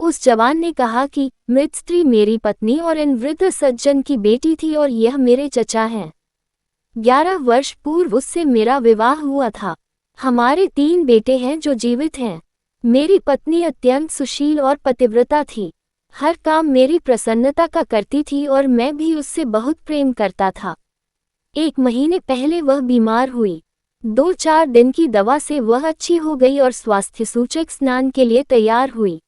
उस जवान ने कहा कि मृत स्त्री मेरी पत्नी और इन वृद्ध सज्जन की बेटी थी और यह मेरे चचा हैं। 11 वर्ष पूर्व उससे मेरा विवाह हुआ था। हमारे 3 बेटे हैं जो जीवित हैं। मेरी पत्नी अत्यंत सुशील और पतिव्रता थी। हर काम मेरी प्रसन्नता का करती थी और मैं भी उससे बहुत प्रेम करता था। 1 महीने पहले वह बीमार हुई। 2-4 दिन की दवा से वह अच्छी हो गई और स्वास्थ्य सूचक स्नान के लिए तैयार हुई।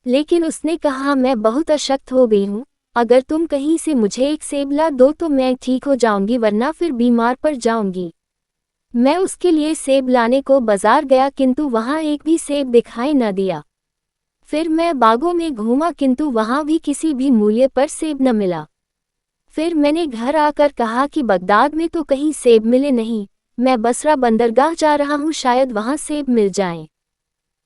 लेकिन उसने कहा, मैं बहुत अशक्त हो गई हूँ, अगर तुम कहीं से मुझे एक सेब ला दो तो मैं ठीक हो जाऊंगी, वरना फिर बीमार पड़ जाऊंगी। मैं उसके लिए सेब लाने को बाजार गया किंतु वहाँ एक भी सेब दिखाई न दिया। फिर मैं बागों में घूमा किंतु वहाँ भी किसी भी मूल्य पर सेब न मिला। फिर मैंने घर आकर कहा कि बगदाद में तो कहीं सेब मिले नहीं, मैं बसरा बंदरगाह जा रहा हूँ, शायद वहाँ सेब मिल जाएं।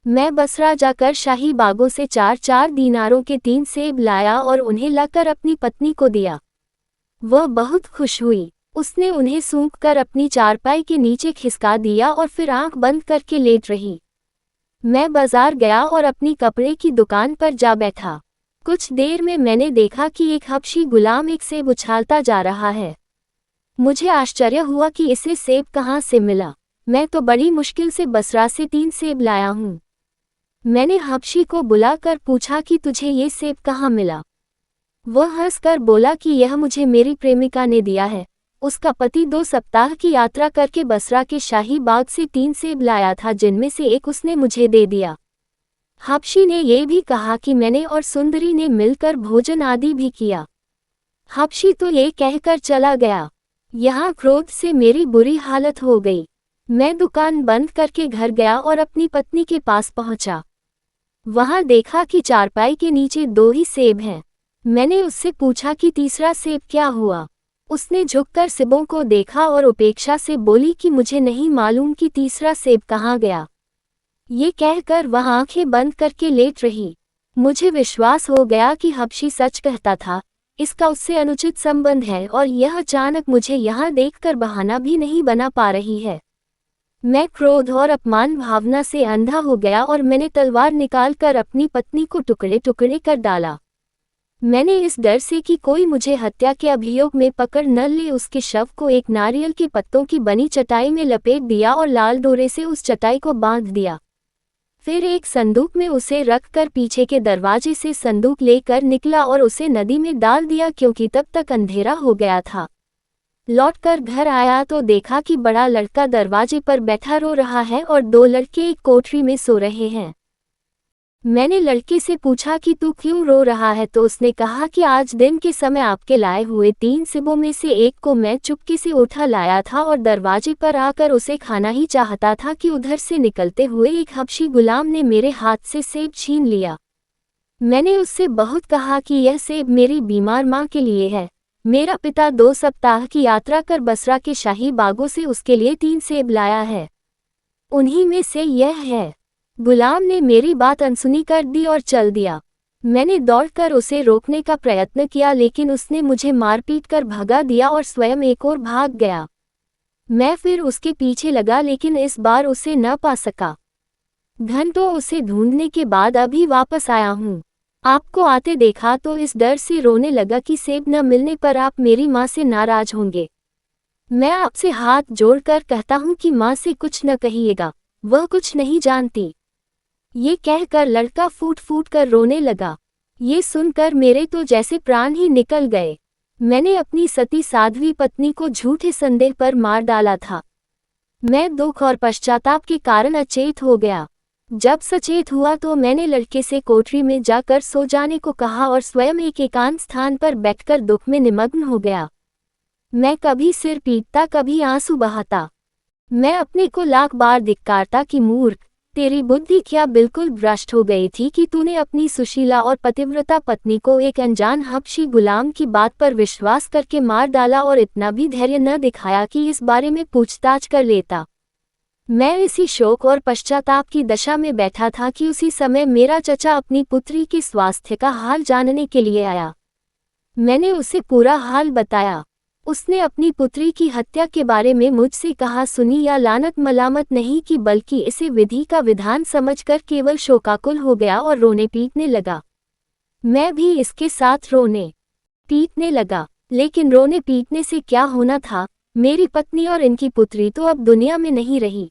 मैं बसरा जाकर शाही बागों से 4-4 दीनारों के 3 सेब लाया और उन्हें लाकर अपनी पत्नी को दिया। वह बहुत खुश हुई। उसने उन्हें सूंघ कर अपनी चारपाई के नीचे खिसका दिया और फिर आंख बंद करके लेट रही। मैं बाजार गया और अपनी कपड़े की दुकान पर जा बैठा। कुछ देर में मैंने देखा कि एक हबशी गुलाम एक सेब उछालता जा रहा है। मुझे आश्चर्य हुआ कि इसे सेब कहाँ से मिला। मैं तो बड़ी मुश्किल से बसरा से 3 सेब लाया हूँ। मैंने हबशी को बुलाकर पूछा कि तुझे ये सेब कहाँ मिला। वह हंसकर बोला कि यह मुझे मेरी प्रेमिका ने दिया है। उसका पति 2 सप्ताह की यात्रा करके बसरा के शाही बाग से 3 सेब लाया था, जिनमें से एक उसने मुझे दे दिया। हबशी ने यह भी कहा कि मैंने और सुंदरी ने मिलकर भोजन आदि भी किया। हबशी तो ये कहकर चला गया। यहाँ क्रोध से मेरी बुरी हालत हो गई। मैं दुकान बंद करके घर गया और अपनी पत्नी के पास पहुंचा। वहां देखा कि चारपाई के नीचे 2 ही सेब हैं। मैंने उससे पूछा कि तीसरा सेब क्या हुआ। उसने झुककर सेबों को देखा और उपेक्षा से बोली कि मुझे नहीं मालूम कि तीसरा सेब कहाँ गया। ये कहकर वह आंखें बंद करके लेट रही। मुझे विश्वास हो गया कि हबशी सच कहता था, इसका उससे अनुचित संबंध है और यह अचानक मुझे यहाँ देखकर बहाना भी नहीं बना पा रही है। मैं क्रोध और अपमान भावना से अंधा हो गया और मैंने तलवार निकालकर अपनी पत्नी को टुकड़े टुकड़े कर डाला। मैंने इस डर से कि कोई मुझे हत्या के अभियोग में पकड़ न ले उसके शव को एक नारियल के पत्तों की बनी चटाई में लपेट दिया और लाल डोरे से उस चटाई को बांध दिया। फिर एक संदूक में उसे रखकर पीछे के दरवाजे से संदूक लेकर निकला और उसे नदी में डाल दिया, क्योंकि तब तक अंधेरा हो गया था। लौटकर घर आया तो देखा कि बड़ा लड़का दरवाजे पर बैठा रो रहा है और 2 लड़के एक कोठरी में सो रहे हैं। मैंने लड़के से पूछा कि तू क्यों रो रहा है, तो उसने कहा कि आज दिन के समय आपके लाए हुए 3 सेबों में से एक को मैं चुपके से उठा लाया था और दरवाजे पर आकर उसे खाना ही चाहता था कि उधर से निकलते हुए एक हबशी गुलाम ने मेरे हाथ से सेब छीन लिया। मैंने उससे बहुत कहा कि यह सेब मेरी बीमार माँ के लिए है। मेरा पिता 2 सप्ताह की यात्रा कर बसरा के शाही बागों से उसके लिए 3 सेब लाया है, उन्हीं में से यह है। गुलाम ने मेरी बात अनसुनी कर दी और चल दिया। मैंने दौड़कर उसे रोकने का प्रयत्न किया, लेकिन उसने मुझे मारपीट कर भगा दिया और स्वयं एक ओर भाग गया। मैं फिर उसके पीछे लगा, लेकिन इस बार उसे न पा सका। घंटों उसे ढूंढने के बाद अभी वापस आया हूँ। आपको आते देखा तो इस डर से रोने लगा कि सेब न मिलने पर आप मेरी माँ से नाराज होंगे। मैं आपसे हाथ जोड़कर कहता हूँ कि माँ से कुछ न कहिएगा, वह कुछ नहीं जानती। ये कहकर लड़का फूट फूट कर रोने लगा। ये सुनकर मेरे तो जैसे प्राण ही निकल गए। मैंने अपनी सती साध्वी पत्नी को झूठे संदेह पर मार डाला था। मैं दुख और पश्चाताप के कारण अचेत हो गया। जब सचेत हुआ तो मैंने लड़के से कोठरी में जाकर सो जाने को कहा और स्वयं एक एकांत स्थान पर बैठकर दुख में निमग्न हो गया। मैं कभी सिर पीटता, कभी आंसू बहाता। मैं अपने को लाख बार धिक्कारता कि मूर्ख, तेरी बुद्धि क्या बिल्कुल भ्रष्ट हो गई थी कि तूने अपनी सुशीला और पतिव्रता पत्नी को एक अनजान हबशी गुलाम की बात पर विश्वास करके मार डाला और इतना भी धैर्य न दिखाया कि इस बारे में पूछताछ कर लेता। मैं इसी शोक और पश्चाताप की दशा में बैठा था कि उसी समय मेरा चचा अपनी पुत्री के स्वास्थ्य का हाल जानने के लिए आया। मैंने उसे पूरा हाल बताया। उसने अपनी पुत्री की हत्या के बारे में मुझसे कहा सुनी या लानत मलामत नहीं की, बल्कि इसे विधि का विधान समझकर केवल शोकाकुल हो गया और रोने पीटने लगा। मैं भी इसके साथ रोने पीटने लगा। लेकिन रोने पीटने से क्या होना था, मेरी पत्नी और इनकी पुत्री तो अब दुनिया में नहीं रही।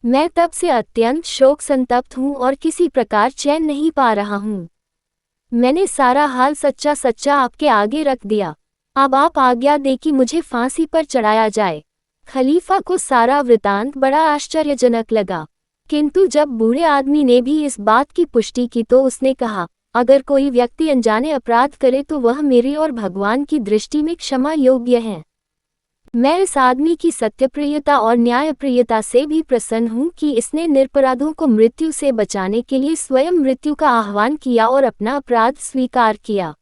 मैं तब से अत्यंत शोक संतप्त हूँ और किसी प्रकार चैन नहीं पा रहा हूँ। मैंने सारा हाल सच्चा सच्चा आपके आगे रख दिया। अब आप आज्ञा दे कि मुझे फांसी पर चढ़ाया जाए। खलीफा को सारा वृतांत बड़ा आश्चर्यजनक लगा, किंतु जब बूढ़े आदमी ने भी इस बात की पुष्टि की तो उसने कहा, अगर कोई व्यक्ति अनजाने अपराध करे तो वह मेरी और भगवान की दृष्टि में क्षमा योग्य है। मैं इस आदमी की सत्यप्रियता और न्यायप्रियता से भी प्रसन्न हूँ कि इसने निरपराधों को मृत्यु से बचाने के लिए स्वयं मृत्यु का आह्वान किया और अपना अपराध स्वीकार किया।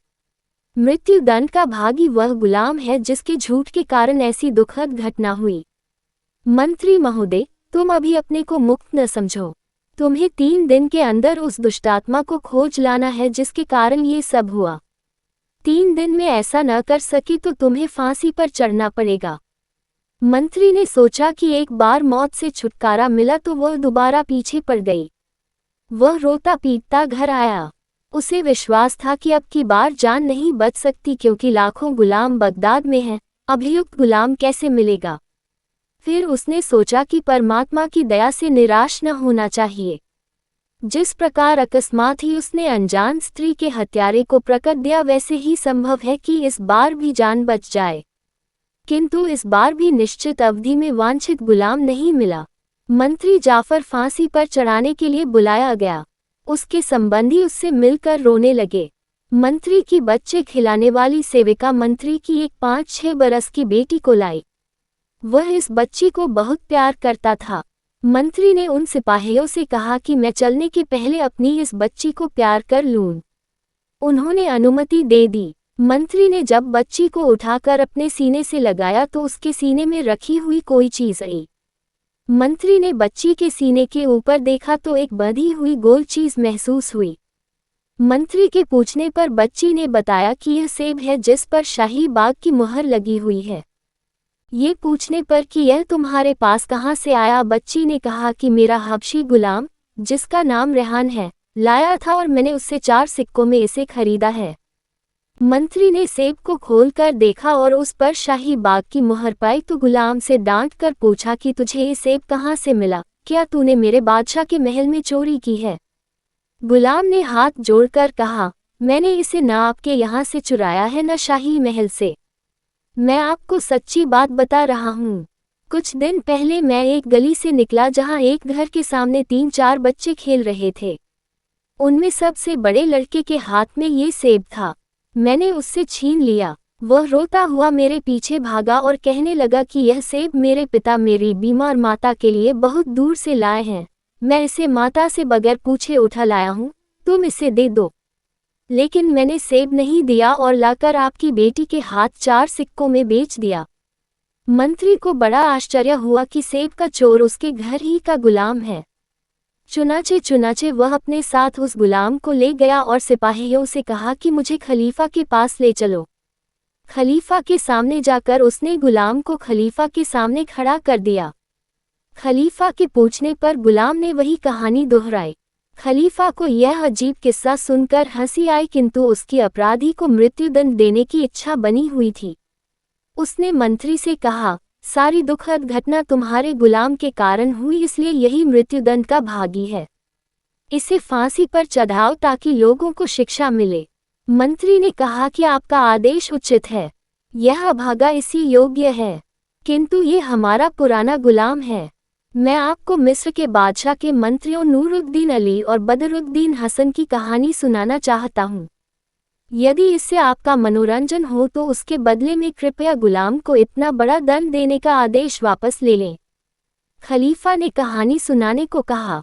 मृत्युदंड का भागी वह गुलाम है जिसके झूठ के कारण ऐसी दुखद घटना हुई। मंत्री महोदय, तुम अभी अपने को मुक्त न समझो। तुम्हें 3 दिन के अंदर उस दुष्टात्मा को खोज लाना है जिसके कारण ये सब हुआ। 3 दिन में ऐसा न कर सकी तो तुम्हें फांसी पर चढ़ना पड़ेगा। मंत्री ने सोचा कि एक बार मौत से छुटकारा मिला तो वह दोबारा पीछे पड़ गई। वह रोता पीटता घर आया। उसे विश्वास था कि अब की बार जान नहीं बच सकती, क्योंकि लाखों गुलाम बगदाद में हैं, अभियुक्त गुलाम कैसे मिलेगा। फिर उसने सोचा कि परमात्मा की दया से निराश न होना चाहिए। जिस प्रकार अकस्मात ही उसने अनजान स्त्री के हत्यारे को प्रकट दिया, वैसे ही संभव है कि इस बार भी जान बच जाए। किंतु इस बार भी निश्चित अवधि में वांछित गुलाम नहीं मिला। मंत्री जाफर फांसी पर चढ़ाने के लिए बुलाया गया। उसके संबंधी उससे मिलकर रोने लगे। मंत्री की बच्चे खिलाने वाली सेविका मंत्री की एक 5-6 बरस की बेटी को लाई। वह इस बच्ची को बहुत प्यार करता था। मंत्री ने उन सिपाहियों से कहा कि मैं चलने के पहले अपनी इस बच्ची को प्यार कर लूं। उन्होंने अनुमति दे दी। मंत्री ने जब बच्ची को उठाकर अपने सीने से लगाया तो उसके सीने में रखी हुई कोई चीज आई। मंत्री ने बच्ची के सीने के ऊपर देखा तो एक बंधी हुई गोल चीज महसूस हुई। मंत्री के पूछने पर बच्ची ने बताया कि यह सेब है जिस पर शाही बाग की मुहर लगी हुई है। ये पूछने पर कि यह तुम्हारे पास कहाँ से आया, बच्ची ने कहा कि मेरा हबशी गुलाम, जिसका नाम रेहान है, लाया था और मैंने उससे 4 सिक्कों में इसे खरीदा है। मंत्री ने सेब को खोलकर देखा और उस पर शाही बाग की मुहर पाई तो गुलाम से डांट कर पूछा कि तुझे ये सेब कहाँ से मिला, क्या तूने मेरे बादशाह के महल में चोरी की है। गुलाम ने हाथ जोड़कर कहा, मैंने इसे न आपके यहाँ से चुराया है न शाही महल से। मैं आपको सच्ची बात बता रहा हूँ। कुछ दिन पहले मैं एक गली से निकला जहाँ एक घर के सामने 3-4 बच्चे खेल रहे थे। उनमें सबसे बड़े लड़के के हाथ में ये सेब था। मैंने उससे छीन लिया। वह रोता हुआ मेरे पीछे भागा और कहने लगा कि यह सेब मेरे पिता मेरी बीमार माता के लिए बहुत दूर से लाए हैं। मैं इसे माता से बगैर पूछे उठा लाया हूँ, तुम इसे दे दो। लेकिन मैंने सेब नहीं दिया और लाकर आपकी बेटी के हाथ 4 सिक्कों में बेच दिया। मंत्री को बड़ा आश्चर्य हुआ कि सेब का चोर उसके घर ही का गुलाम है। चुनाचे वह अपने साथ उस गुलाम को ले गया और सिपाहियों से कहा कि मुझे खलीफा के पास ले चलो। खलीफा के सामने जाकर उसने गुलाम को खलीफा के सामने खड़ा कर दिया। खलीफा के पूछने पर गुलाम ने वही कहानी दोहराई। खलीफा को यह अजीब किस्सा सुनकर हंसी आई, किंतु उसकी अपराधी को मृत्युदंड देने की इच्छा बनी हुई थी। उसने मंत्री से कहा, सारी दुखद घटना तुम्हारे गुलाम के कारण हुई, इसलिए यही मृत्युदंड का भागी है। इसे फांसी पर चढ़ाओ ताकि लोगों को शिक्षा मिले। मंत्री ने कहा कि आपका आदेश उचित है, यह अभागा इसी योग्य है, किंतु ये हमारा पुराना गुलाम है। मैं आपको मिस्र के बादशाह के मंत्रियों नूरुद्दीन अली और बदरुद्दीन हसन की कहानी सुनाना चाहता हूँ। यदि इससे आपका मनोरंजन हो तो उसके बदले में कृपया गुलाम को इतना बड़ा दंड देने का आदेश वापस ले लें। खलीफा ने कहानी सुनाने को कहा।